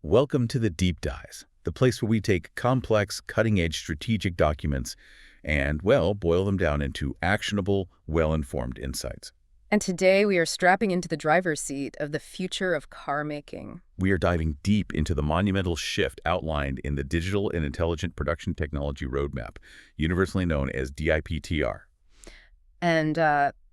Welcome to the Deep Dives, the place where we take complex, cutting-edge strategic documents and, well, boil them down into actionable, well-informed insights. And today we are strapping into the driver's seat of the future of car making. We are diving deep into the monumental shift outlined in the Digital and Intelligent Production Technology Roadmap, universally known as DIPTR. And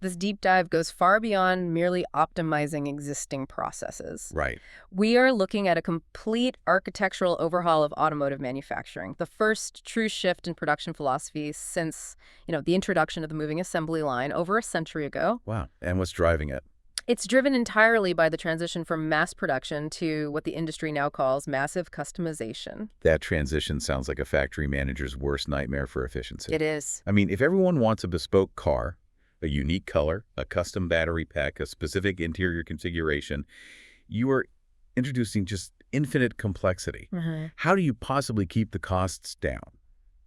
this deep dive goes far beyond merely optimizing existing processes. Right. We are looking at a complete architectural overhaul of automotive manufacturing, the first true shift in production philosophy since, the introduction of the moving assembly line over a century ago. Wow. And what's driving it? It's driven entirely by the transition from mass production to what the industry now calls massive customization. That transition sounds like a factory manager's worst nightmare for efficiency. It is. I mean, if everyone wants a bespoke car, a unique color, a custom battery pack, a specific interior configuration, you are introducing just infinite complexity. How do you possibly keep the costs down?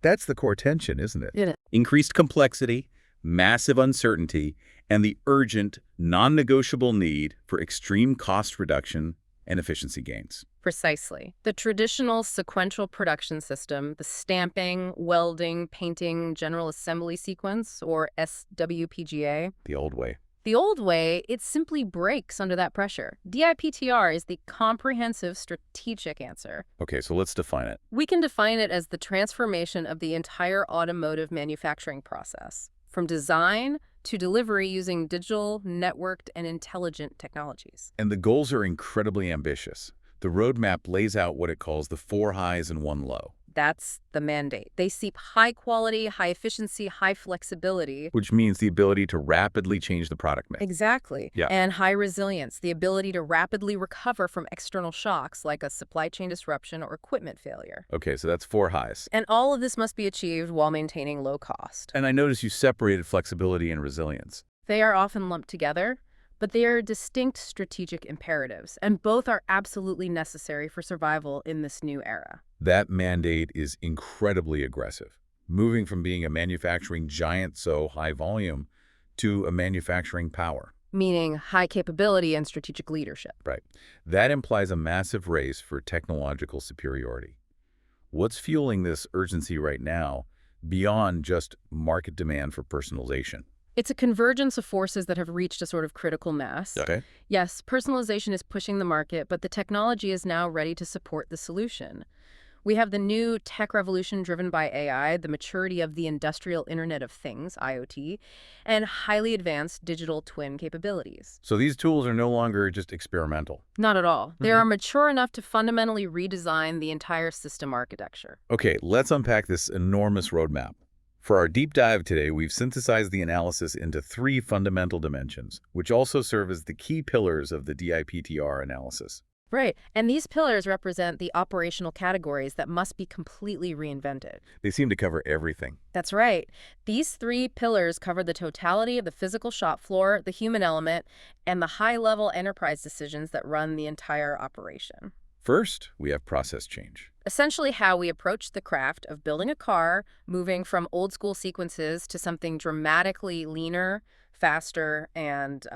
That's the core tension, isn't it? Yeah. Increased complexity, massive uncertainty, and the urgent, non-negotiable need for extreme cost reduction and efficiency gains. Precisely. The traditional sequential production system, the stamping, welding, painting, general assembly sequence, or SWPGA. The old way. The old way, it simply breaks under that pressure. DIPTR is the comprehensive strategic answer. Okay, so let's define it. We can define it as the transformation of the entire automotive manufacturing process, from design to delivery using digital, networked, and intelligent technologies. And the goals are incredibly ambitious. The roadmap lays out what it calls the 4 highs and 1 low. That's the mandate. They seek high quality, high efficiency, high flexibility. Which means the ability to rapidly change the product mix. Exactly. Yeah. And high resilience, the ability to rapidly recover from external shocks like a supply chain disruption or equipment failure. Okay, so that's 4 highs. And all of this must be achieved while maintaining low cost. And I notice you separated flexibility and resilience. They are often lumped together, but they are distinct strategic imperatives, and both are absolutely necessary for survival in this new era. That mandate is incredibly aggressive, moving from being a manufacturing giant, so high volume, to a manufacturing power. Meaning high capability and strategic leadership. Right. That implies a massive race for technological superiority. What's fueling this urgency right now, beyond just market demand for personalization? It's a convergence of forces that have reached a sort of critical mass. Okay. Yes, personalization is pushing the market, but the technology is now ready to support the solution. We have the new tech revolution driven by AI, the maturity of the industrial Internet of Things, IoT, and highly advanced digital twin capabilities. So these tools are no longer just experimental. Not at all. They are mature enough to fundamentally redesign the entire system architecture. Okay, let's unpack this enormous roadmap. For our deep dive today, we've synthesized the analysis into 3 fundamental dimensions, which also serve as the key pillars of the DIPTR analysis. Right. And these pillars represent the operational categories that must be completely reinvented. They seem to cover everything. That's right. These 3 pillars cover the totality of the physical shop floor, the human element, and the high-level enterprise decisions that run the entire operation. First, we have process change. Essentially how we approach the craft of building a car, moving from old-school sequences to something dramatically leaner, faster, and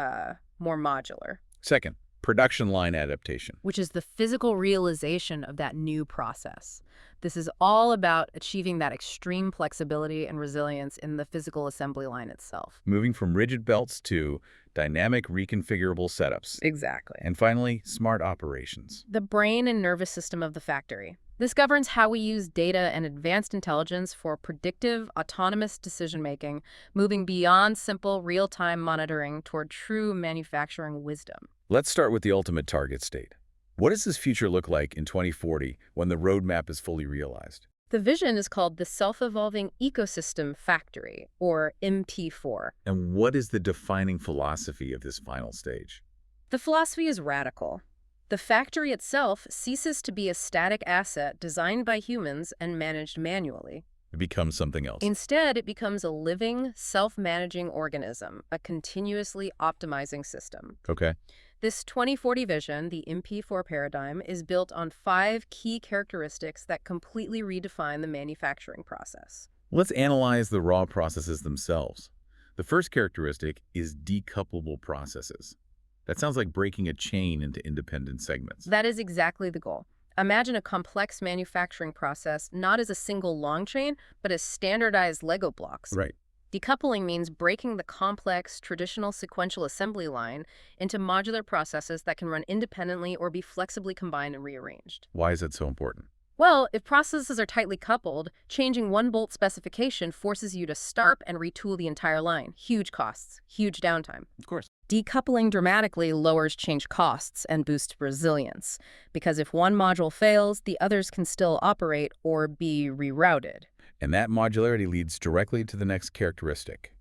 more modular. Second, production line adaptation. Which is the physical realization of that new process. This is all about achieving that extreme flexibility and resilience in the physical assembly line itself. Moving from rigid belts to dynamic reconfigurable setups. Exactly. And finally, smart operations. The brain and nervous system of the factory. This governs how we use data and advanced intelligence for predictive, autonomous decision-making, moving beyond simple, real-time monitoring toward true manufacturing wisdom. Let's start with the ultimate target state. What does this future look like in 2040 when the roadmap is fully realized? The vision is called the Self-Evolving Ecosystem Factory, or MP4. And what is the defining philosophy of this final stage? The philosophy is radical. The factory itself ceases to be a static asset designed by humans and managed manually. It becomes something else. Instead, it becomes a living, self-managing organism, a continuously optimizing system. Okay. This 2040 vision, the MP4 paradigm, is built on 5 key characteristics that completely redefine the manufacturing process. Let's analyze the raw processes themselves. The first characteristic is decouplable processes. That sounds like breaking a chain into independent segments. That is exactly the goal. Imagine a complex manufacturing process not as a single long chain, but as standardized Lego blocks. Right. Decoupling means breaking the complex, traditional sequential assembly line into modular processes that can run independently or be flexibly combined and rearranged. Why is that so important? Well, if processes are tightly coupled, changing one bolt specification forces you to stop and retool the entire line. Huge costs, huge downtime. Of course. Decoupling dramatically lowers change costs and boosts resilience, because if one module fails, the others can still operate or be rerouted. And that modularity leads directly to the next characteristic,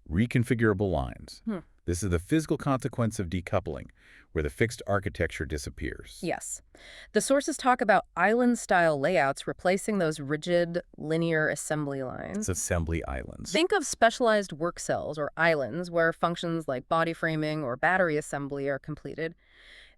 reconfigurable lines. This is the physical consequence of decoupling, where the fixed architecture disappears. Yes. The sources talk about island-style layouts replacing those rigid, linear assembly lines. It's assembly islands. Think of specialized work cells or islands where functions like body framing or battery assembly are completed.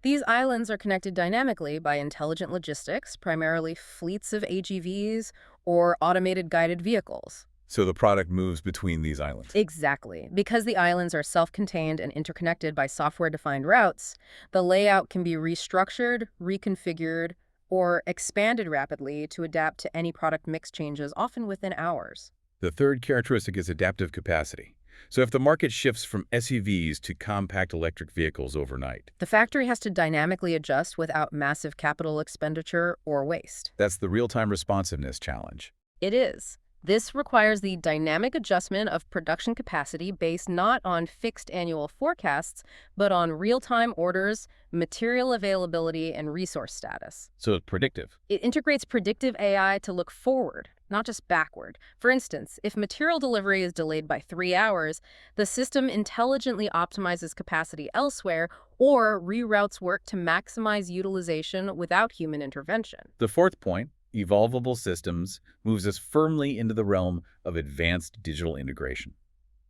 These islands are connected dynamically by intelligent logistics, primarily fleets of AGVs or automated guided vehicles. So the product moves between these islands. Exactly. Because the islands are self-contained and interconnected by software-defined routes, the layout can be restructured, reconfigured, or expanded rapidly to adapt to any product mix changes, often within hours. The third characteristic is adaptive capacity. So if the market shifts from SUVs to compact electric vehicles overnight, The factory has to dynamically adjust without massive capital expenditure or waste. that's the real-time responsiveness challenge. It is. This requires the dynamic adjustment of production capacity based not on fixed annual forecasts, but on real-time orders, material availability, and resource status. So it's predictive. It integrates predictive AI to look forward, not just backward. For instance, if material delivery is delayed by 3 hours, the system intelligently optimizes capacity elsewhere or reroutes work to maximize utilization without human intervention. The fourth point, evolvable systems, moves us firmly into the realm of advanced digital integration.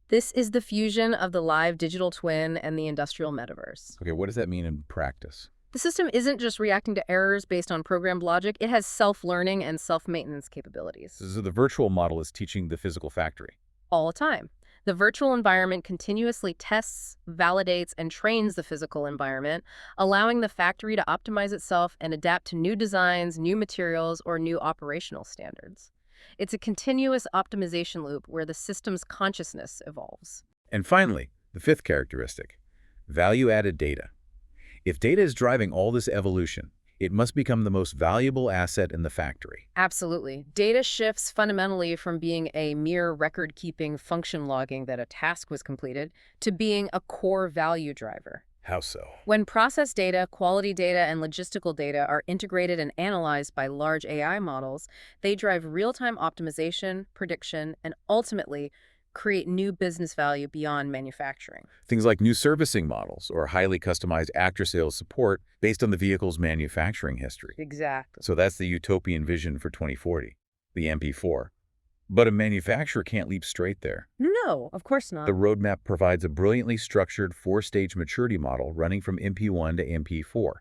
This is the fusion of the live digital twin and the industrial metaverse. Okay, what does that mean in practice? The system isn't just reacting to errors based on programmed logic, it has self-learning and self-maintenance capabilities. So the virtual model is teaching the physical factory. All the time. The virtual environment continuously tests, validates, and trains the physical environment, allowing the factory to optimize itself and adapt to new designs, new materials, or new operational standards. It's a continuous optimization loop where the system's consciousness evolves. And finally, the fifth characteristic, value-added data. If data is driving all this evolution, it must become the most valuable asset in the factory. Absolutely. Data shifts fundamentally from being a mere record-keeping function logging that a task was completed to being a core value driver. How so? When process data, quality data, and logistical data are integrated and analyzed by large AI models, they drive real-time optimization, prediction, and ultimately create new business value beyond manufacturing. Things like new servicing models or highly customized after-sales support based on the vehicle's manufacturing history. Exactly. So that's the utopian vision for 2040, the MP4. But a manufacturer can't leap straight there. No, of course not. The roadmap provides a brilliantly structured 4-stage maturity model running from MP1 to MP4.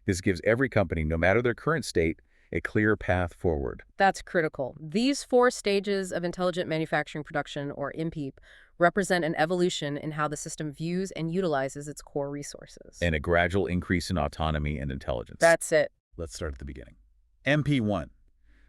This gives every company, no matter their current state, a clear path forward. That's critical. These 4 stages of intelligent manufacturing production, or IMPEP, represent an evolution in how the system views and utilizes its core resources. And a gradual increase in autonomy and intelligence. That's it. Let's start at the beginning. MP1,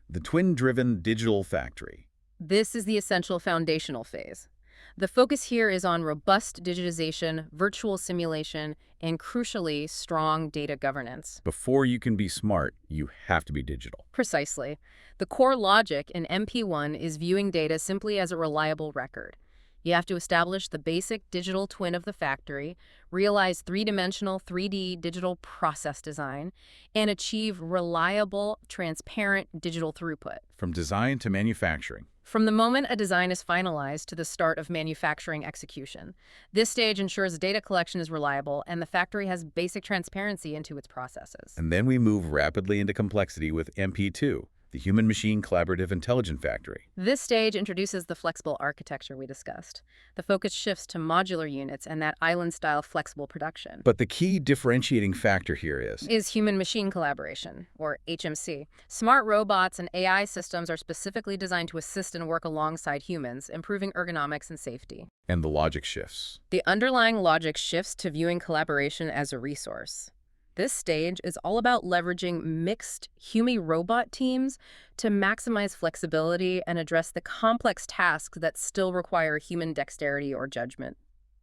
the twin-driven digital factory. This is the essential foundational phase. The focus here is on robust digitization, virtual simulation, and crucially, strong data governance. Before you can be smart, you have to be digital. Precisely. The core logic in MP1 is viewing data simply as a reliable record. You have to establish the basic digital twin of the factory, realize three-dimensional 3D digital process design, and achieve reliable, transparent digital throughput. From design to manufacturing. From the moment a design is finalized to the start of manufacturing execution. This stage ensures data collection is reliable and the factory has basic transparency into its processes. And then we move rapidly into complexity with MP2, the human-machine collaborative intelligent factory. This stage introduces the flexible architecture we discussed. The focus shifts to modular units and that island-style flexible production. But the key differentiating factor here is human-machine collaboration, or HMC. Smart robots and AI systems are specifically designed to assist and work alongside humans, improving ergonomics and safety. And the logic shifts. The underlying logic shifts to viewing collaboration as a resource. This stage is all about leveraging mixed human-robot teams to maximize flexibility and address the complex tasks that still require human dexterity or judgment.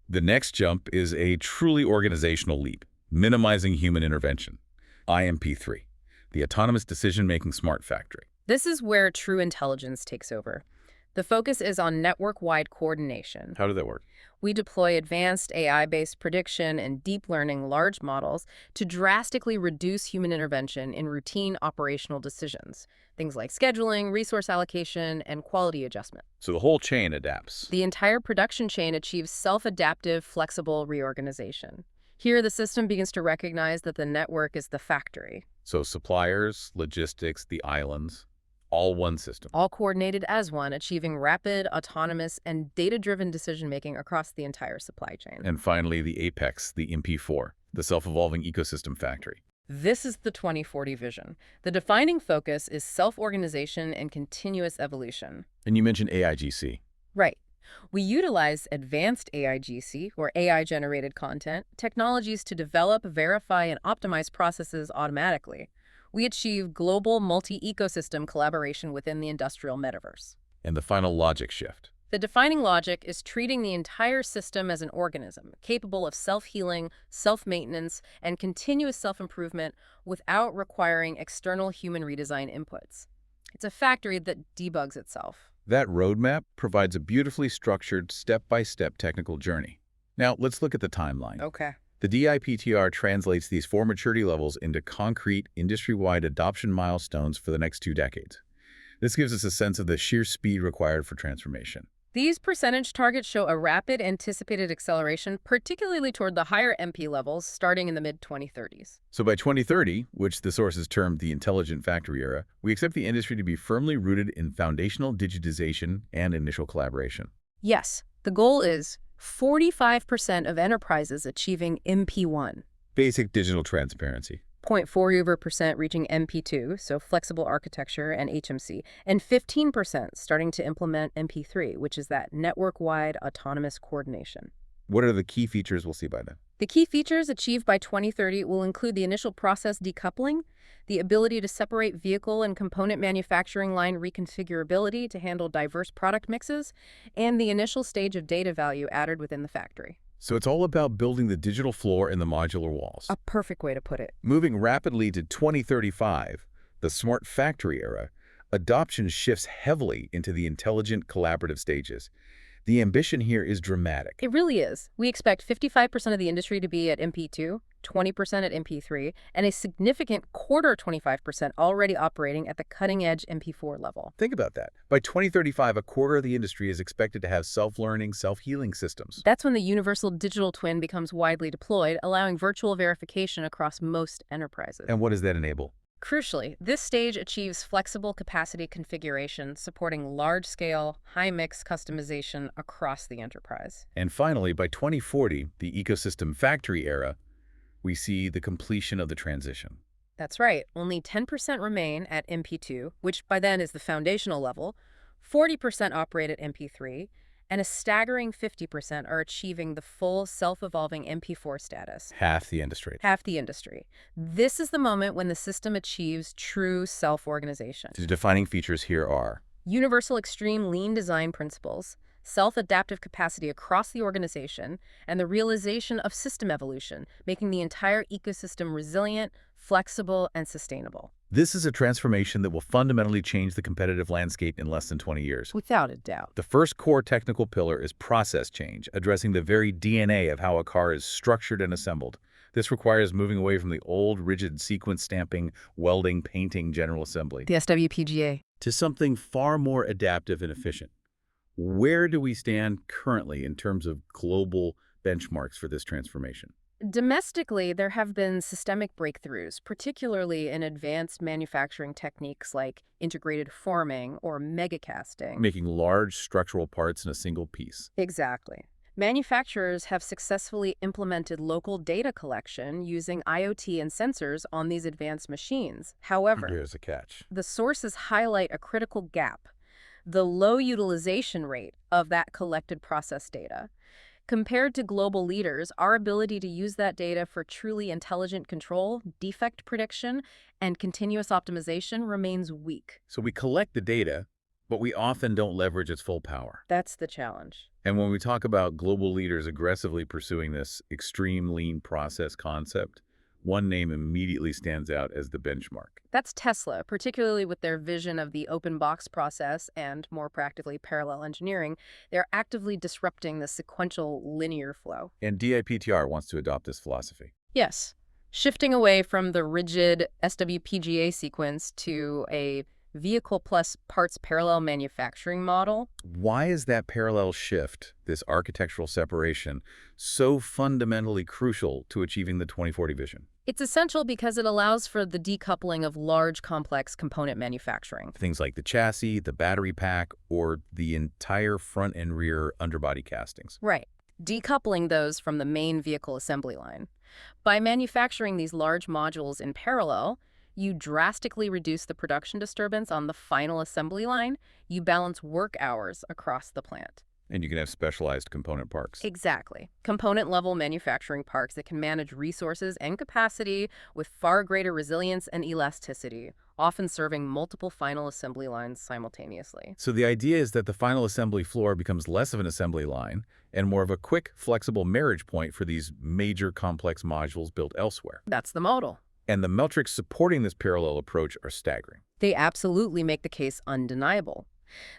The next jump is a truly organizational leap, minimizing human intervention. IMP3, the Autonomous Decision-Making Smart Factory. This is where true intelligence takes over. The focus is on network-wide coordination. How did that work? We deploy advanced AI-based prediction and deep learning large models to drastically reduce human intervention in routine operational decisions, things like scheduling, resource allocation, and quality adjustment. So the whole chain adapts. The entire production chain achieves self-adaptive, flexible reorganization. Here, the system begins to recognize that the network is the factory. So suppliers, logistics, the islands, all one system. All coordinated as one, achieving rapid, autonomous, and data-driven decision-making across the entire supply chain. And finally, the apex, the MP4, the self-evolving ecosystem factory. This is the 2040 vision. The defining focus is self-organization and continuous evolution. And you mentioned AIGC. Right. We utilize advanced AIGC, or AI-generated content, technologies to develop, verify, and optimize processes automatically. We achieve global multi-ecosystem collaboration within the industrial metaverse. And the final logic shift. The defining logic is treating the entire system as an organism, capable of self-healing, self-maintenance, and continuous self-improvement without requiring external human redesign inputs. It's a factory that debugs itself. That roadmap provides a beautifully structured, step-by-step technical journey. Now, let's look at the timeline. Okay. The DIPTR translates these four maturity levels into concrete, industry-wide adoption milestones for the next 2 decades. This gives us a sense of the sheer speed required for transformation. These percentage targets show a rapid anticipated acceleration, particularly toward the higher MP levels, starting in the mid-2030s. So by 2030, which the sources termed the intelligent factory era, we expect the industry to be firmly rooted in foundational digitization and initial collaboration. Yes, the goal is 45% of enterprises achieving MP1. Basic digital transparency. 0.4% reaching MP2, so flexible architecture and HMC, and 15% starting to implement MP3, which is that network-wide autonomous coordination. What are the key features we'll see by then? The key features achieved by 2030 will include the initial process decoupling, the ability to separate vehicle and component manufacturing line reconfigurability to handle diverse product mixes, and the initial stage of data value added within the factory. So it's all about building the digital floor and the modular walls. A perfect way to put it. Moving rapidly to 2035, the smart factory era, adoption shifts heavily into the intelligent collaborative stages. The ambition here is dramatic. It really is. We expect 55% of the industry to be at MP2, 20% at MP3, and a significant quarter 25% already operating at the cutting-edge MP4 level. Think about that. By 2035, a quarter of the industry is expected to have self-learning, self-healing systems. That's when the universal digital twin becomes widely deployed, allowing virtual verification across most enterprises. And what does that enable? Crucially, this stage achieves flexible capacity configuration, supporting large-scale, high-mix customization across the enterprise. And finally, by 2040, the ecosystem factory era, we see the completion of the transition. That's right. Only 10% remain at MP2, which by then is the foundational level, 40% operate at MP3, and a staggering 50% are achieving the full self-evolving MP4 status. Half the industry. Half the industry. This is the moment when the system achieves true self-organization. The defining features here are Universal extreme lean design principles, self-adaptive capacity across the organization, and the realization of system evolution, making the entire ecosystem resilient, flexible, and sustainable. This is a transformation that will fundamentally change the competitive landscape in less than 20 years. Without a doubt. The first core technical pillar is process change, addressing the very DNA of how a car is structured and assembled. This requires moving away from the old, rigid sequence stamping, welding, painting, general assembly. The SWPGA. To something far more adaptive and efficient. Where do we stand currently in terms of global benchmarks for this transformation? Domestically, there have been systemic breakthroughs, particularly in advanced manufacturing techniques like integrated forming or megacasting. Making large structural parts in a single piece. Exactly. Manufacturers have successfully implemented local data collection using IoT and sensors on these advanced machines. However, here's a catch. The sources highlight a critical gap: the low utilization rate of that collected process data. Compared to global leaders, our ability to use that data for truly intelligent control, defect prediction, and continuous optimization remains weak. So we collect the data, but we often don't leverage its full power. That's the challenge. And when we talk about global leaders aggressively pursuing this extreme lean process concept, one name immediately stands out as the benchmark. That's Tesla, particularly with their vision of the open box process and, more practically, parallel engineering. They're actively disrupting the sequential linear flow. And DIPTR wants to adopt this philosophy. Yes, shifting away from the rigid SWPGA sequence to a vehicle plus parts parallel manufacturing model. Why is that parallel shift, this architectural separation, so fundamentally crucial to achieving the 2040 vision? It's essential because it allows for the decoupling of large, complex component manufacturing. Things like the chassis, the battery pack, or the entire front and rear underbody castings. Right. Decoupling those from the main vehicle assembly line. By manufacturing these large modules in parallel, you drastically reduce the production disturbance on the final assembly line. You balance work hours across the plant. And you can have specialized component parks. Exactly. Component-level manufacturing parks that can manage resources and capacity with far greater resilience and elasticity, often serving multiple final assembly lines simultaneously. So the idea is that the final assembly floor becomes less of an assembly line and more of a quick, flexible marriage point for these major complex modules built elsewhere. That's the model. And the metrics supporting this parallel approach are staggering. They absolutely make the case undeniable.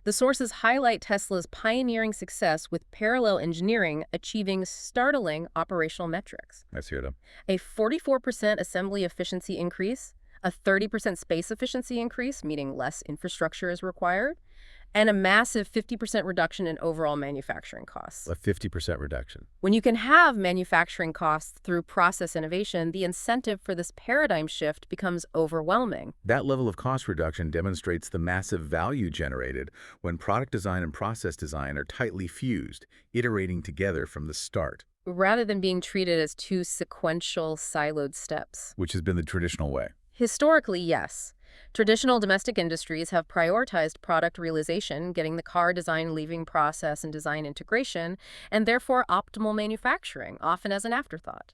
The sources highlight Tesla's pioneering success with parallel engineering achieving startling operational metrics. Let's hear them. A 44% assembly efficiency increase, a 30% space efficiency increase, meaning less infrastructure is required, and a massive 50% reduction in overall manufacturing costs. A 50% reduction. When you can have manufacturing costs through process innovation, the incentive for this paradigm shift becomes overwhelming. That level of cost reduction demonstrates the massive value generated when product design and process design are tightly fused, iterating together from the start. Rather than being treated as two sequential, siloed steps. Which has been the traditional way. Historically, yes. Traditional domestic industries have prioritized product realization, getting the car design leaving process and design integration, and therefore optimal manufacturing, often as an afterthought.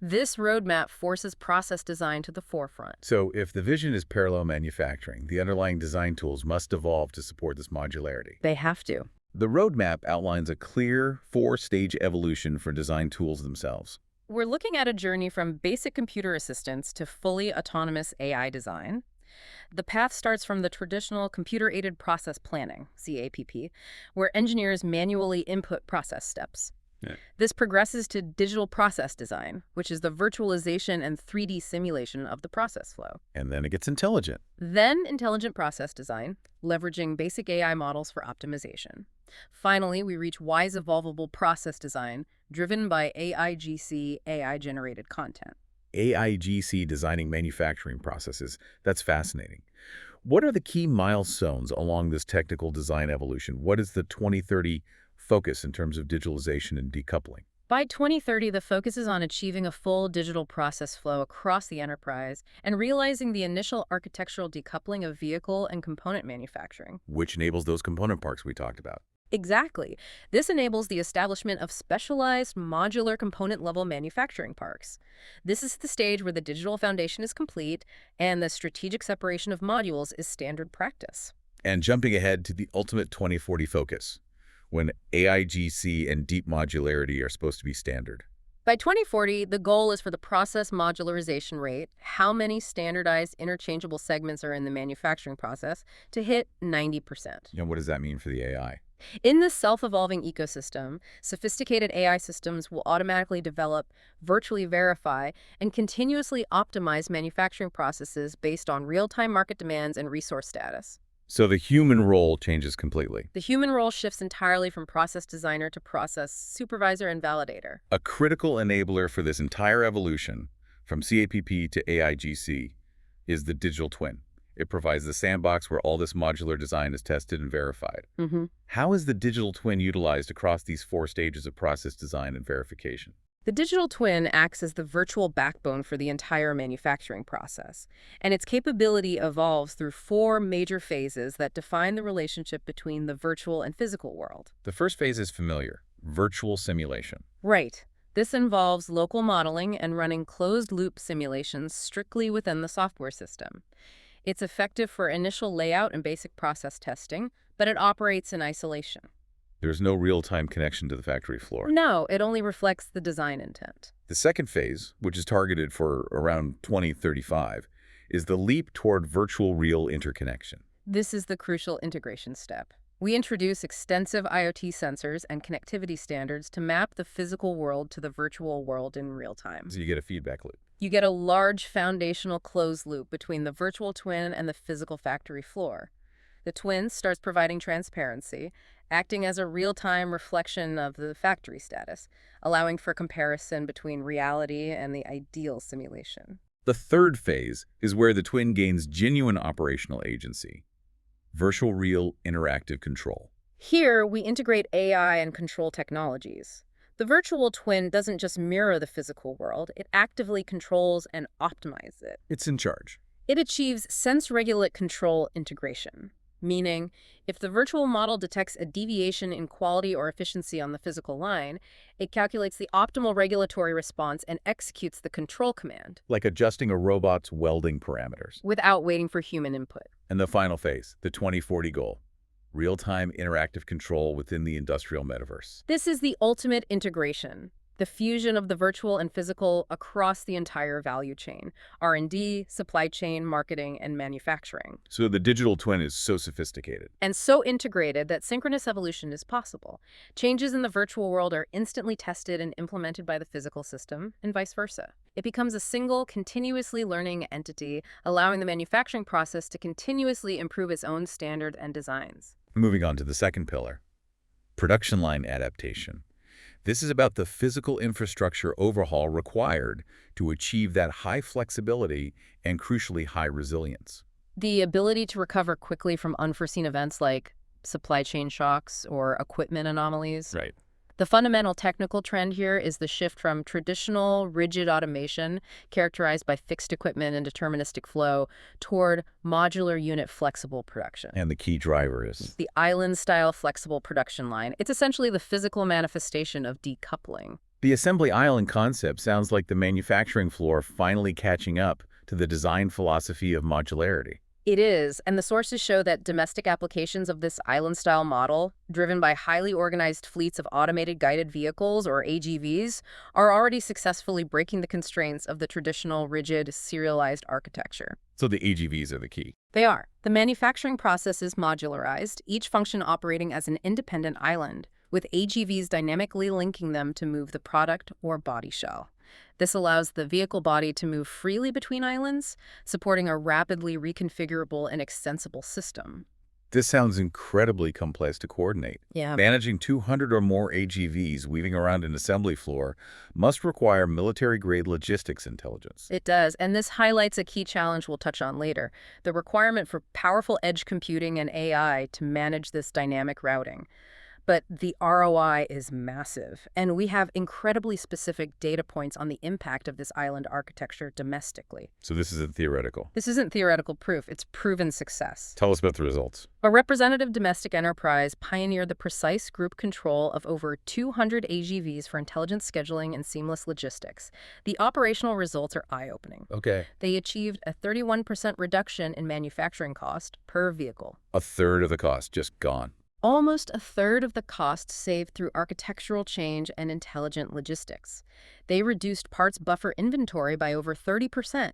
This roadmap forces process design to the forefront. So if the vision is parallel manufacturing, the underlying design tools must evolve to support this modularity. They have to. The roadmap outlines a clear four-stage evolution for design tools themselves. We're looking at a journey from basic computer assistance to fully autonomous AI design. The path starts from the traditional computer-aided process planning, CAPP, where engineers manually input process steps. Yeah. This progresses to digital process design, which is the virtualization and 3D simulation of the process flow. And then it gets intelligent. Then intelligent process design, leveraging basic AI models for optimization. Finally, we reach wise evolvable process design, driven by AIGC, AI-generated content. AIGC designing manufacturing processes. That's fascinating. What are the key milestones along this technical design evolution? What is the 2030 focus in terms of digitalization and decoupling? By 2030, the focus is on achieving a full digital process flow across the enterprise and realizing the initial architectural decoupling of vehicle and component manufacturing. Which enables those component parks we talked about. Exactly. This enables the establishment of specialized modular component-level manufacturing parks. This is the stage where the digital foundation is complete and the strategic separation of modules is standard practice. And jumping ahead to the ultimate 2040 focus, when AIGC and deep modularity are supposed to be standard. By 2040, the goal is for the process modularization rate, how many standardized interchangeable segments are in the manufacturing process, to hit 90%. And what does that mean for the AI? In this self-evolving ecosystem, sophisticated AI systems will automatically develop, virtually verify, and continuously optimize manufacturing processes based on real-time market demands and resource status. So the human role changes completely. The human role shifts entirely from process designer to process supervisor and validator. A critical enabler for this entire evolution, from CAPP to AIGC, is the digital twin. It provides the sandbox where all this modular design is tested and verified. How is the digital twin utilized across these four stages of process design and verification? The digital twin acts as the virtual backbone for the entire manufacturing process, and its capability evolves through 4 major phases that define the relationship between the virtual and physical world. The first phase is familiar, virtual simulation. Right. This involves local modeling and running closed-loop simulations strictly within the software system. It's effective for initial layout and basic process testing, but it operates in isolation. There's no real-time connection to the factory floor. No, it only reflects the design intent. The second phase, which is targeted for around 2035, is the leap toward virtual real interconnection. This is the crucial integration step. We introduce extensive IoT sensors and connectivity standards to map the physical world to the virtual world in real time. So you get a feedback loop. You get a large foundational closed loop between the virtual twin and the physical factory floor. The twin starts providing transparency, acting as a real-time reflection of the factory status, allowing for comparison between reality and the ideal simulation. The third phase is where the twin gains genuine operational agency. Virtual real interactive control. Here, we integrate AI and control technologies. The virtual twin doesn't just mirror the physical world, it actively controls and optimizes it. It's in charge. It achieves sense-regulate control integration, meaning if the virtual model detects a deviation in quality or efficiency on the physical line, it calculates the optimal regulatory response and executes the control command. Like adjusting a robot's welding parameters. Without waiting for human input. And the final phase, the 2040 goal. Real-time interactive control within the industrial metaverse. This is the ultimate integration, the fusion of the virtual and physical across the entire value chain, R&D, supply chain, marketing, and manufacturing. So the digital twin is so sophisticated. And so integrated that synchronous evolution is possible. Changes in the virtual world are instantly tested and implemented by the physical system, and vice versa. It becomes a single, continuously learning entity, allowing the manufacturing process to continuously improve its own standard and designs. Moving on to the second pillar, production line adaptation. This is about the physical infrastructure overhaul required to achieve that high flexibility and, crucially, high resilience. The ability to recover quickly from unforeseen events like supply chain shocks or equipment anomalies. Right. The fundamental technical trend here is the shift from traditional, rigid automation, characterized by fixed equipment and deterministic flow, toward modular unit flexible production. And the key driver is? The island-style flexible production line. It's essentially the physical manifestation of decoupling. The assembly island concept sounds like the manufacturing floor finally catching up to the design philosophy of modularity. It is, and the sources show that domestic applications of this island-style model, driven by highly organized fleets of automated guided vehicles, or AGVs, are already successfully breaking the constraints of the traditional, rigid, serialized architecture. So the AGVs are the key. They are. The manufacturing process is modularized, each function operating as an independent island, with AGVs dynamically linking them to move the product or body shell. This allows the vehicle body to move freely between islands, supporting a rapidly reconfigurable and extensible system. This sounds incredibly complex to coordinate. Yeah. Managing 200 or more AGVs weaving around an assembly floor must require military-grade logistics intelligence. It does, and this highlights a key challenge we'll touch on later, the requirement for powerful edge computing and AI to manage this dynamic routing. But the ROI is massive, and we have incredibly specific data points on the impact of this island architecture domestically. So this isn't theoretical. This isn't theoretical proof, it's proven success. Tell us about the results. A representative domestic enterprise pioneered the precise group control of over 200 AGVs for intelligent scheduling and seamless logistics. The operational results are eye-opening. Okay. They achieved a 31% reduction in manufacturing cost per vehicle. A third of the cost just gone. Almost a third of the cost saved through architectural change and intelligent logistics. They reduced parts buffer inventory by over 30%,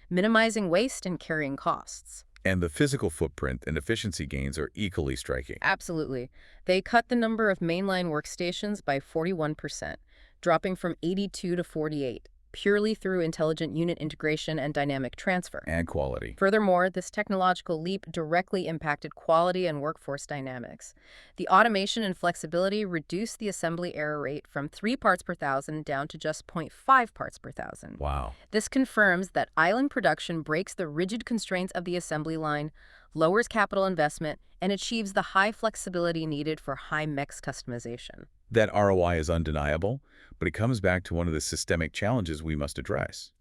minimizing waste and carrying costs. And the physical footprint and efficiency gains are equally striking. Absolutely. They cut the number of mainline workstations by 41%, dropping from 82 to 48, purely through intelligent unit integration and dynamic transfer. And quality. Furthermore, this technological leap directly impacted quality and workforce dynamics. The automation and flexibility reduced the assembly error rate from 3 parts per thousand down to just 0.5 parts per thousand. Wow. This confirms that island production breaks the rigid constraints of the assembly line, lowers capital investment, and achieves the high flexibility needed for high-mix customization. That ROI is undeniable, but it comes back to one of the systemic challenges we must address.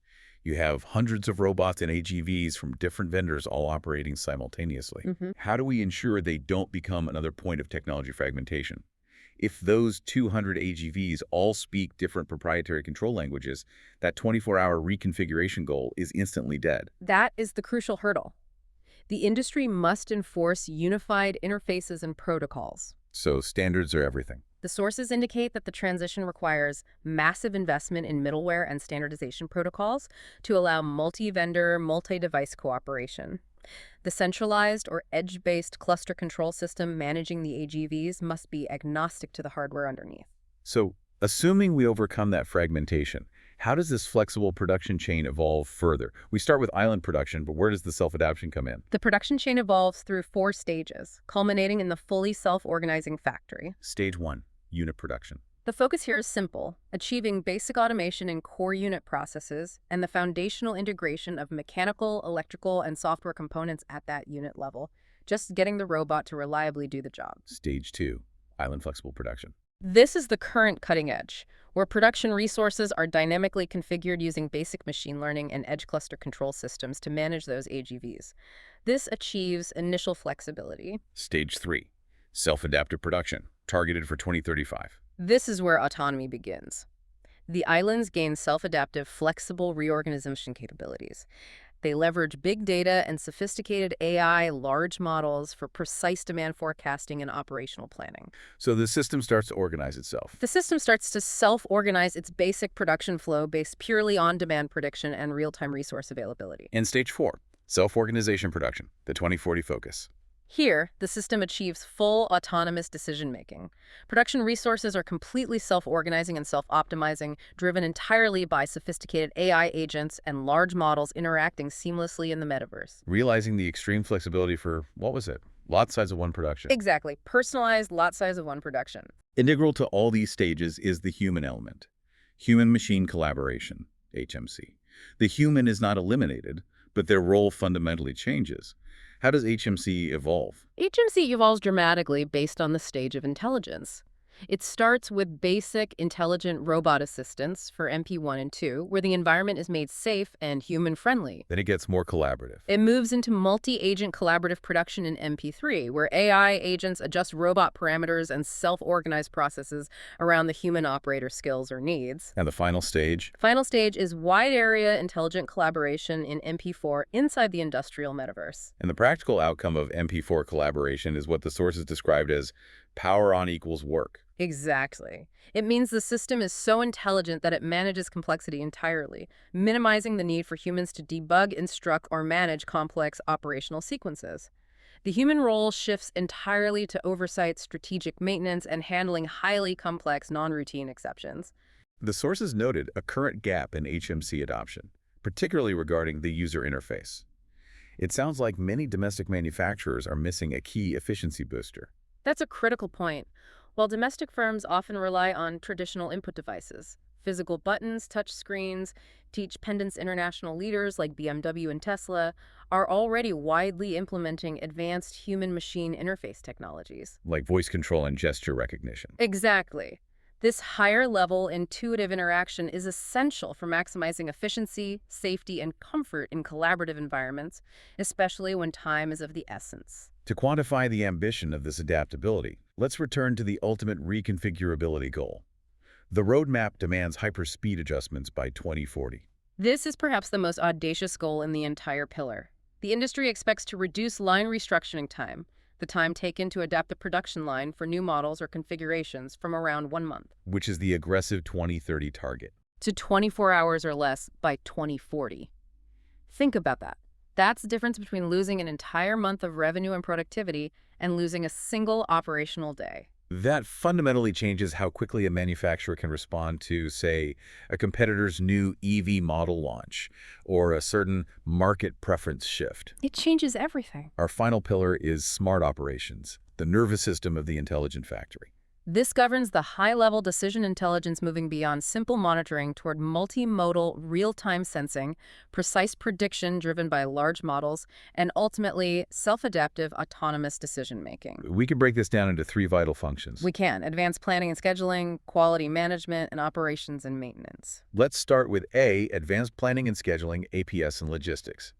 You have hundreds of robots and AGVs from different vendors all operating simultaneously. How do we ensure they don't become another point of technology fragmentation? If those 200 AGVs all speak different proprietary control languages, that 24-hour reconfiguration goal is instantly dead. That is the crucial hurdle. The industry must enforce unified interfaces and protocols. So standards are everything. The sources indicate that the transition requires massive investment in middleware and standardization protocols to allow multi-vendor, multi-device cooperation. The centralized or edge-based cluster control system managing the AGVs must be agnostic to the hardware underneath. So, assuming we overcome that fragmentation, how does this flexible production chain evolve further? We start with island production, but where does the self-adaptation come in? The production chain evolves through 4 stages, culminating in the fully self-organizing factory. Stage 1, unit production. The focus here is simple, achieving basic automation in core unit processes and the foundational integration of mechanical, electrical, and software components at that unit level, just getting the robot to reliably do the job. Stage 2, island flexible production. This is the current cutting edge, where production resources are dynamically configured using basic machine learning and edge cluster control systems to manage those AGVs. This achieves initial flexibility. Stage 3, self-adaptive production, targeted for 2035. This is where autonomy begins. The islands gain self-adaptive, flexible reorganization capabilities. They leverage big data and sophisticated AI large models for precise demand forecasting and operational planning. So the system starts to organize itself. The system starts to self-organize its basic production flow based purely on demand prediction and real-time resource availability. In Stage 4, self-organization production, the 2040 focus. Here, the system achieves full autonomous decision-making. Production resources are completely self-organizing and self-optimizing, driven entirely by sophisticated AI agents and large models interacting seamlessly in the metaverse. Realizing the extreme flexibility for, what was it? Lot size of one production. Exactly. Personalized lot size of one production. Integral to all these stages is the human element. Human-machine collaboration, HMC. The human is not eliminated, but their role fundamentally changes. How does HMC evolve? HMC evolves dramatically based on the stage of intelligence. It starts with basic intelligent robot assistance for MP1 and 2, where the environment is made safe and human-friendly. Then it gets more collaborative. It moves into multi-agent collaborative production in MP3, where AI agents adjust robot parameters and self-organize processes around the human operator skills or needs. And the final stage? Final stage is wide-area intelligent collaboration in MP4 inside the industrial metaverse. And the practical outcome of MP4 collaboration is what the sources described as power on equals work. Exactly. It means the system is so intelligent that it manages complexity entirely, minimizing the need for humans to debug, instruct, or manage complex operational sequences. The human role shifts entirely to oversight, strategic maintenance, and handling highly complex, non-routine exceptions. The sources noted a current gap in HMC adoption, particularly regarding the user interface. It sounds like many domestic manufacturers are missing a key efficiency booster. That's a critical point. While domestic firms often rely on traditional input devices, physical buttons, touch screens, teach pendants international leaders like BMW and Tesla are already widely implementing advanced human-machine interface technologies. Like voice control and gesture recognition. Exactly. This higher-level intuitive interaction is essential for maximizing efficiency, safety, and comfort in collaborative environments, especially when time is of the essence. To quantify the ambition of this adaptability, let's return to the ultimate reconfigurability goal. The roadmap demands hyper-speed adjustments by 2040. This is perhaps the most audacious goal in the entire pillar. The industry expects to reduce line restructuring time, the time taken to adapt the production line for new models or configurations, from around 1 month, Which is the aggressive 2030 target. to 24 hours or less by 2040. Think about that. That's the difference between losing an entire month of revenue and productivity and losing a single operational day. That fundamentally changes how quickly a manufacturer can respond to, say, a competitor's new EV model launch or a certain market preference shift. It changes everything. Our final pillar is smart operations, the nervous system of the intelligent factory. This governs the high-level decision intelligence moving beyond simple monitoring toward multimodal, real-time sensing, precise prediction driven by large models, and ultimately self-adaptive autonomous decision-making. We can break this down into 3 vital functions. We can. Advanced planning and scheduling, quality management, and operations and maintenance. Let's start with A, advanced planning and scheduling, APS and logistics.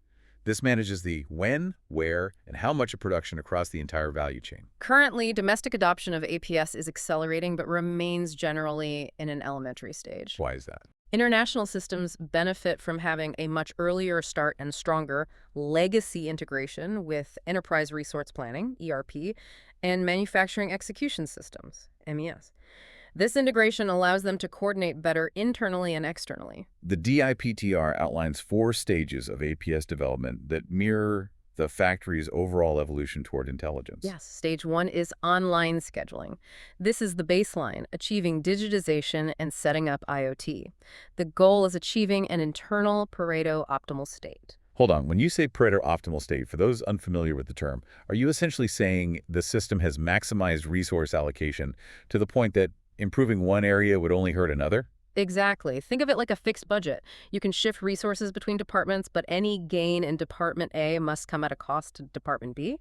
This manages the when, where, and how much of production across the entire value chain. Currently, domestic adoption of APS is accelerating but remains generally in an elementary stage. Why is that? International systems benefit from having a much earlier start and stronger legacy integration with enterprise resource planning, ERP, and manufacturing execution systems, MES. This integration allows them to coordinate better internally and externally. The DIPTR outlines 4 stages of APS development that mirror the factory's overall evolution toward intelligence. Yes, stage 1 is online scheduling. This is the baseline, achieving digitization and setting up IoT. The goal is achieving an internal Pareto optimal state. Hold on, when you say Pareto optimal state, for those unfamiliar with the term, are you essentially saying the system has maximized resource allocation to the point that improving one area would only hurt another? Exactly. Think of it like a fixed budget. You can shift resources between departments, but any gain in Department A must come at a cost to Department B.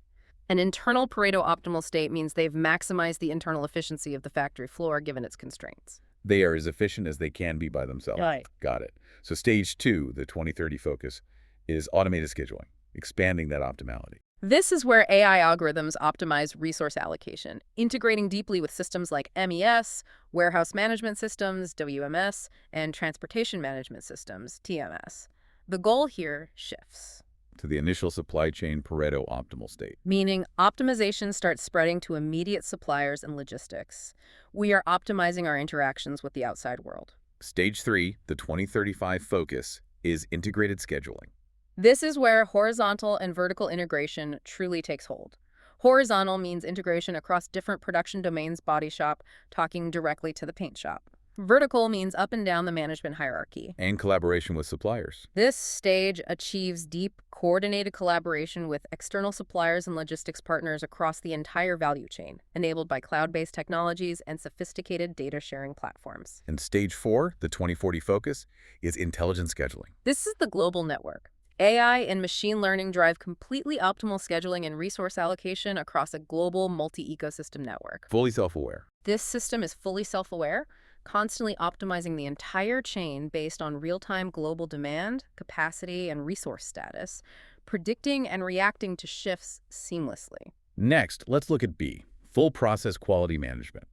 An internal Pareto optimal state means they've maximized the internal efficiency of the factory floor given its constraints. They are as efficient as they can be by themselves. Right. Got it. So stage 2, the 2030 focus, is automated scheduling, expanding that optimality. This is where AI algorithms optimize resource allocation, integrating deeply with systems like MES, warehouse management systems, WMS, and transportation management systems, TMS. The goal here shifts, To the initial supply chain Pareto optimal state. meaning optimization starts spreading to immediate suppliers and logistics. We are optimizing our interactions with the outside world. Stage 3, the 2035 focus, is integrated scheduling. This is where horizontal and vertical integration truly takes hold. Horizontal means integration across different production domains, body shop, talking directly to the paint shop. Vertical means up and down the management hierarchy. And collaboration with suppliers. This stage achieves deep, coordinated collaboration with external suppliers and logistics partners across the entire value chain, enabled by cloud-based technologies and sophisticated data-sharing platforms. And stage 4, the 2040 focus, is intelligent scheduling. This is the global network. AI and machine learning drive completely optimal scheduling and resource allocation across a global multi-ecosystem network. Fully self-aware. This system is fully self-aware, constantly optimizing the entire chain based on real-time global demand, capacity, and resource status, predicting and reacting to shifts seamlessly. Next, let's look at B, full process quality management.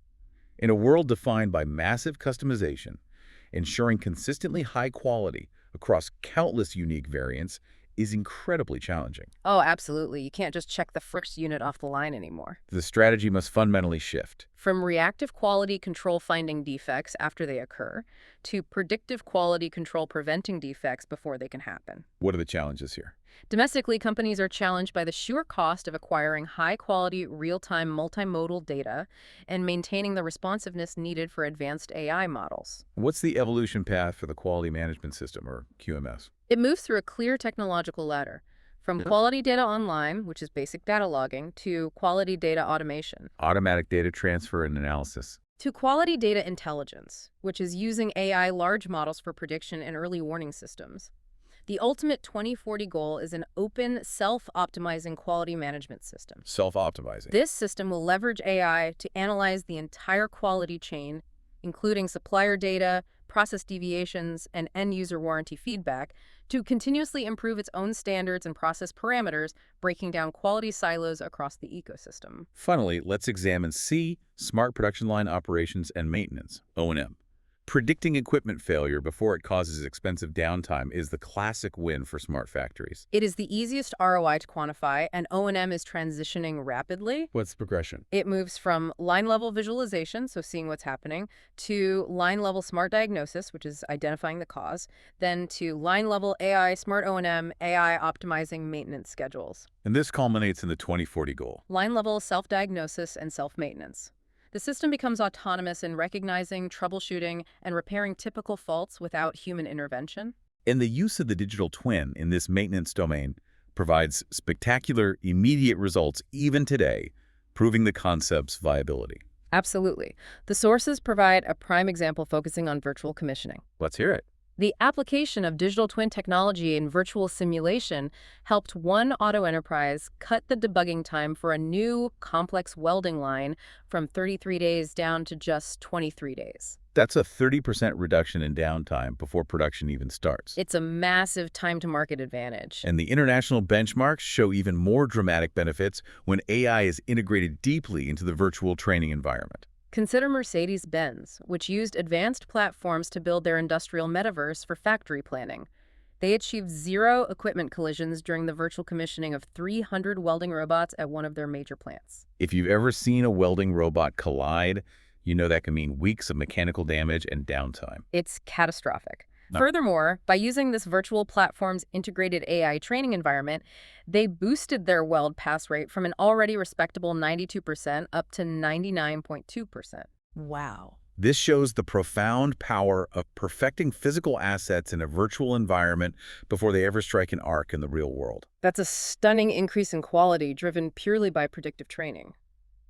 In a world defined by massive customization, ensuring consistently high quality across countless unique variants is incredibly challenging. Oh, absolutely. You can't just check the first unit off the line anymore. The strategy must fundamentally shift. From reactive quality control finding defects after they occur, to predictive quality control preventing defects before they can happen. What are the challenges here? Domestically, companies are challenged by the sheer cost of acquiring high-quality, real-time multimodal data and maintaining the responsiveness needed for advanced AI models. What's the evolution path for the quality management system, or QMS? It moves through a clear technological ladder, from quality data online, which is basic data logging, to quality data automation, Automatic data transfer and analysis. to quality data intelligence, which is using AI large models for prediction and early warning systems. The ultimate 2040 goal is an open, self-optimizing quality management system. Self-optimizing. This system will leverage AI to analyze the entire quality chain, including supplier data, process deviations, and end-user warranty feedback, to continuously improve its own standards and process parameters, breaking down quality silos across the ecosystem. Finally, let's examine C, smart production line operations and maintenance, O&M. Predicting equipment failure before it causes expensive downtime is the classic win for smart factories. It is the easiest ROI to quantify, and O&M is transitioning rapidly. What's the progression? It moves from line-level visualization, so seeing what's happening, to line-level smart diagnosis, which is identifying the cause, then to line-level AI smart O&M, AI optimizing maintenance schedules. And this culminates in the 2040 goal. Line-level self-diagnosis and self-maintenance. The system becomes autonomous in recognizing, troubleshooting, and repairing typical faults without human intervention. And the use of the digital twin in this maintenance domain provides spectacular, immediate results even today, proving the concept's viability. Absolutely. The sources provide a prime example focusing on virtual commissioning. Let's hear it. The application of digital twin technology in virtual simulation helped one auto enterprise cut the debugging time for a new complex welding line from 33 days down to just 23 days. That's a 30% reduction in downtime before production even starts. It's a massive time-to-market advantage. And the international benchmarks show even more dramatic benefits when AI is integrated deeply into the virtual training environment. Consider Mercedes-Benz, which used advanced platforms to build their industrial metaverse for factory planning. They achieved 0 equipment collisions during the virtual commissioning of 300 welding robots at one of their major plants. If you've ever seen a welding robot collide, you know that can mean weeks of mechanical damage and downtime. It's catastrophic. No. Furthermore, by using this virtual platform's integrated AI training environment, they boosted their weld pass rate from an already respectable 92% up to 99.2%. Wow. This shows the profound power of perfecting physical assets in a virtual environment before they ever strike an arc in the real world. That's a stunning increase in quality driven purely by predictive training.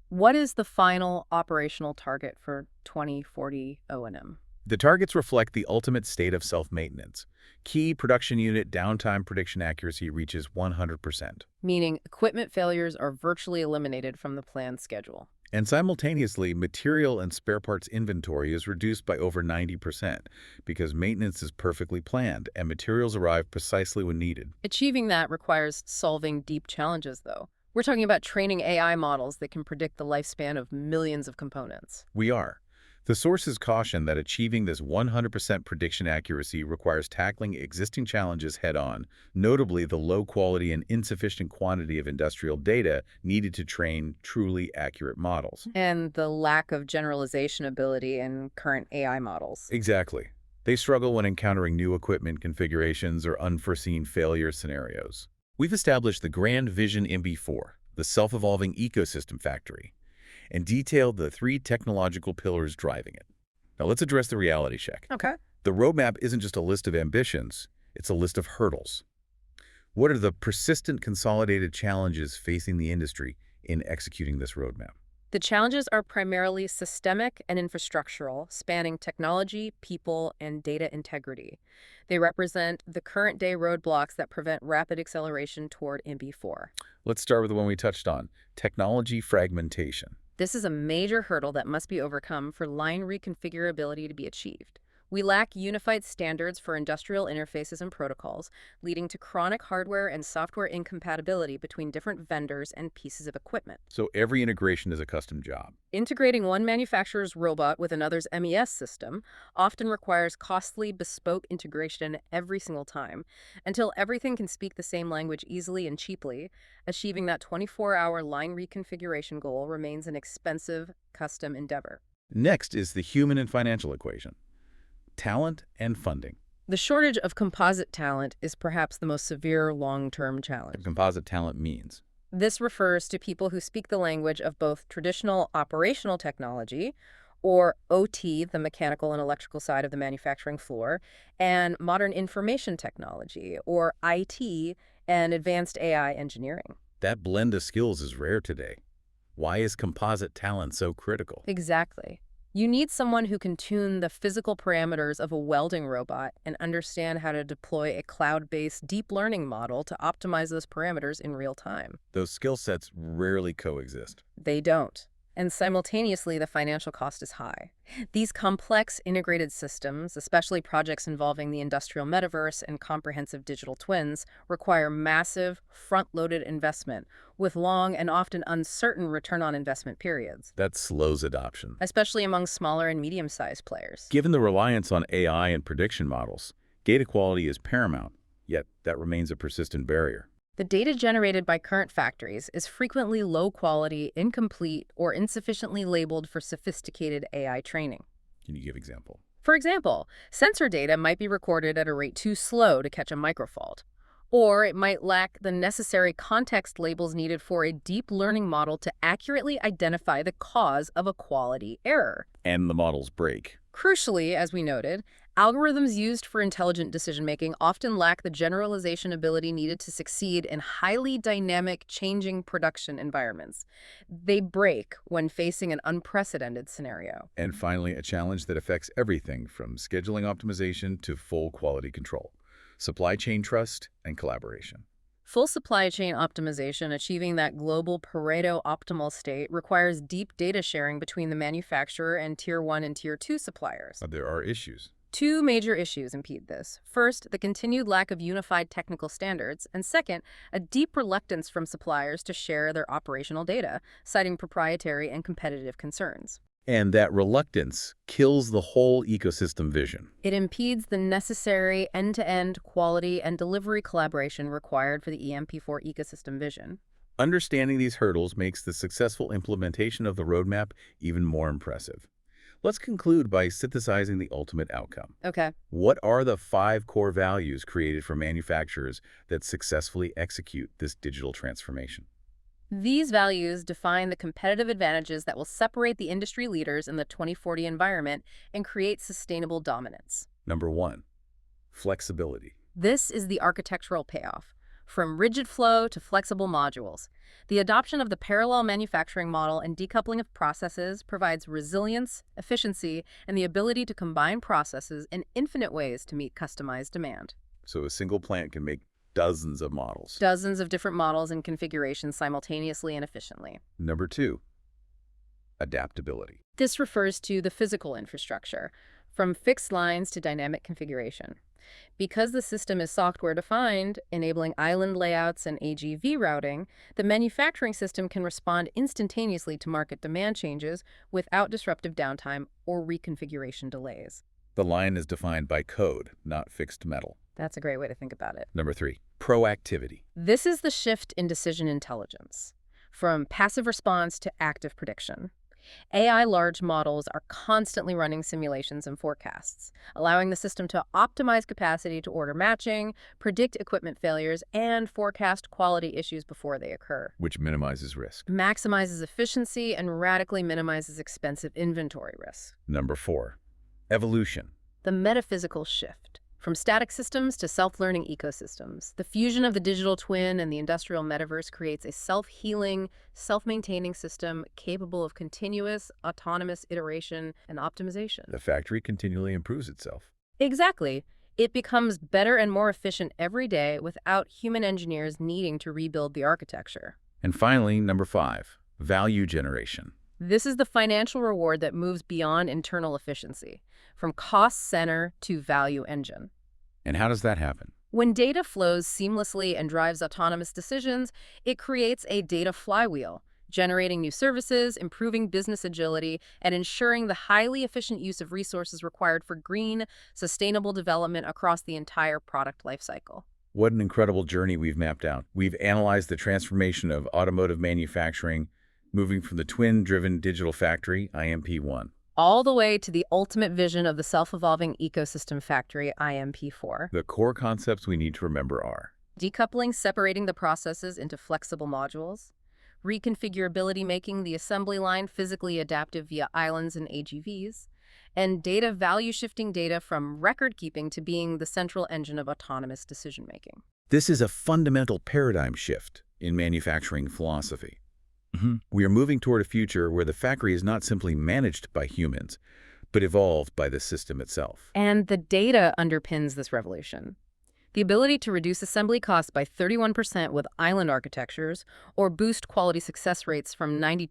What is the final operational target for 2040 O&M? The targets reflect the ultimate state of self-maintenance. Key production unit downtime prediction accuracy reaches 100%. Meaning equipment failures are virtually eliminated from the planned schedule. And simultaneously, material and spare parts inventory is reduced by over 90% because maintenance is perfectly planned and materials arrive precisely when needed. Achieving that requires solving deep challenges, though. We're talking about training AI models that can predict the lifespan of millions of components. We are. The sources caution that achieving this 100% prediction accuracy requires tackling existing challenges head-on, notably the low quality and insufficient quantity of industrial data needed to train truly accurate models. And the lack of generalization ability in current AI models. Exactly. They struggle when encountering new equipment configurations or unforeseen failure scenarios. We've established the grand vision MB4, the self-evolving ecosystem factory, and detailed the 3 technological pillars driving it. Now let's address the reality check. Okay. The roadmap isn't just a list of ambitions, it's a list of hurdles. What are the persistent consolidated challenges facing the industry in executing this roadmap? The challenges are primarily systemic and infrastructural, spanning technology, people, and data integrity. They represent the current-day roadblocks that prevent rapid acceleration toward MB4. Let's start with the one we touched on, technology fragmentation. This is a major hurdle that must be overcome for line reconfigurability to be achieved. We lack unified standards for industrial interfaces and protocols, leading to chronic hardware and software incompatibility between different vendors and pieces of equipment. So every integration is a custom job. Integrating one manufacturer's robot with another's MES system often requires costly, bespoke integration every single time. Until everything can speak the same language easily and cheaply, achieving that 24-hour line reconfiguration goal remains an expensive, custom endeavor. Next is the human and financial equation. Talent and funding. The shortage of composite talent is perhaps the most severe long-term challenge. What composite talent means. This refers to people who speak the language of both traditional operational technology, or OT, the mechanical and electrical side of the manufacturing floor, and modern information technology, or IT, and advanced AI engineering. That blend of skills is rare today. Why is composite talent so critical? Exactly. You need someone who can tune the physical parameters of a welding robot and understand how to deploy a cloud-based deep learning model to optimize those parameters in real time. Those skill sets rarely coexist. They don't. And simultaneously, the financial cost is high. These complex integrated systems, especially projects involving the industrial metaverse and comprehensive digital twins, require massive, front-loaded investment with long and often uncertain return on investment periods. That slows adoption. Especially among smaller and medium-sized players. Given the reliance on AI and prediction models, data quality is paramount, yet that remains a persistent barrier. The data generated by current factories is frequently low quality, incomplete, or insufficiently labeled for sophisticated AI training. Can you give an example? For example, sensor data might be recorded at a rate too slow to catch a microfault, or it might lack the necessary context labels needed for a deep learning model to accurately identify the cause of a quality error. And the models break. Crucially, as we noted, algorithms used for intelligent decision-making often lack the generalization ability needed to succeed in highly dynamic, changing production environments. They break when facing an unprecedented scenario. And finally, a challenge that affects everything from scheduling optimization to full quality control, supply chain trust, and collaboration. Full supply chain optimization, achieving that global Pareto optimal state, requires deep data sharing between the manufacturer and Tier 1 and Tier 2 suppliers. There are issues. Two major issues impede this. First, the continued lack of unified technical standards, and second, a deep reluctance from suppliers to share their operational data, citing proprietary and competitive concerns. And that reluctance kills the whole ecosystem vision. It impedes the necessary end-to-end quality and delivery collaboration required for the EMP4 ecosystem vision. Understanding these hurdles makes the successful implementation of the roadmap even more impressive. Let's conclude by synthesizing the ultimate outcome. Okay. What are the 5 core values created for manufacturers that successfully execute this digital transformation? These values define the competitive advantages that will separate the industry leaders in the 2040 environment and create sustainable dominance. Number 1, flexibility. This is the architectural payoff. From rigid flow to flexible modules, the adoption of the parallel manufacturing model and decoupling of processes provides resilience, efficiency, and the ability to combine processes in infinite ways to meet customized demand. So a single plant can make dozens of models. Dozens of different models and configurations simultaneously and efficiently. Number 2, adaptability. This refers to the physical infrastructure, from fixed lines to dynamic configuration. Because the system is software-defined, enabling island layouts and AGV routing, the manufacturing system can respond instantaneously to market demand changes without disruptive downtime or reconfiguration delays. The line is defined by code, not fixed metal. That's a great way to think about it. Number 3, proactivity. This is the shift in decision intelligence, from passive response to active prediction. AI large models are constantly running simulations and forecasts, allowing the system to optimize capacity to order matching, predict equipment failures, and forecast quality issues before they occur. Which minimizes risk. Maximizes efficiency and radically minimizes expensive inventory risks. Number 4, evolution. The metaphysical shift. From static systems to self-learning ecosystems, the fusion of the digital twin and the industrial metaverse creates a self-healing, self-maintaining system capable of continuous, autonomous iteration and optimization. The factory continually improves itself. Exactly. It becomes better and more efficient every day without human engineers needing to rebuild the architecture. And finally, number 5, value generation. This is the financial reward that moves beyond internal efficiency, from cost center to value engine. And how does that happen? When data flows seamlessly and drives autonomous decisions, it creates a data flywheel, generating new services, improving business agility, and ensuring the highly efficient use of resources required for green, sustainable development across the entire product lifecycle. What an incredible journey we've mapped out. We've analyzed the transformation of automotive manufacturing, moving from the twin-driven digital factory, IMP1, all the way to the ultimate vision of the self-evolving ecosystem factory, IMP4. The core concepts we need to remember are decoupling, separating the processes into flexible modules, reconfigurability, making the assembly line physically adaptive via islands and AGVs, and data value, shifting data from record-keeping to being the central engine of autonomous decision-making. This is a fundamental paradigm shift in manufacturing philosophy. We are moving toward a future where the factory is not simply managed by humans, but evolved by the system itself. And the data underpins this revolution. The ability to reduce assembly costs by 31% with island architectures, or boost quality success rates from 92%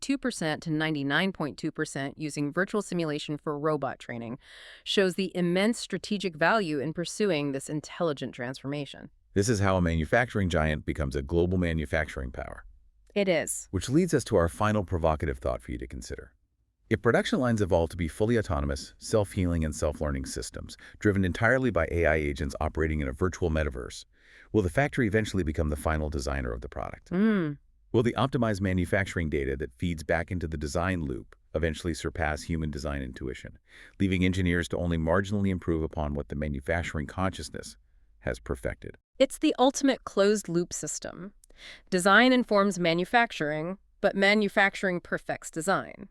to 99.2% using virtual simulation for robot training, shows the immense strategic value in pursuing this intelligent transformation. This is how a manufacturing giant becomes a global manufacturing power. It is. Which leads us to our final provocative thought for you to consider. If production lines evolve to be fully autonomous, self-healing, and self-learning systems, driven entirely by AI agents operating in a virtual metaverse, will the factory eventually become the final designer of the product? Will the optimized manufacturing data that feeds back into the design loop eventually surpass human design intuition, leaving engineers to only marginally improve upon what the manufacturing consciousness has perfected? It's the ultimate closed-loop system. Design informs manufacturing, but manufacturing perfects design.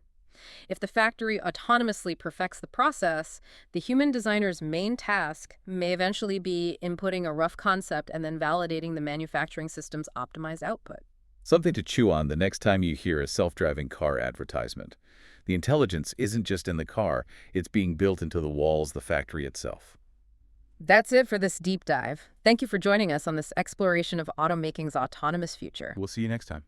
If the factory autonomously perfects the process, the human designer's main task may eventually be inputting a rough concept and then validating the manufacturing system's optimized output. Something to chew on the next time you hear a self-driving car advertisement. The intelligence isn't just in the car, it's being built into the walls of the factory itself. That's it for this deep dive. Thank you for joining us on this exploration of automaking's autonomous future. We'll see you next time.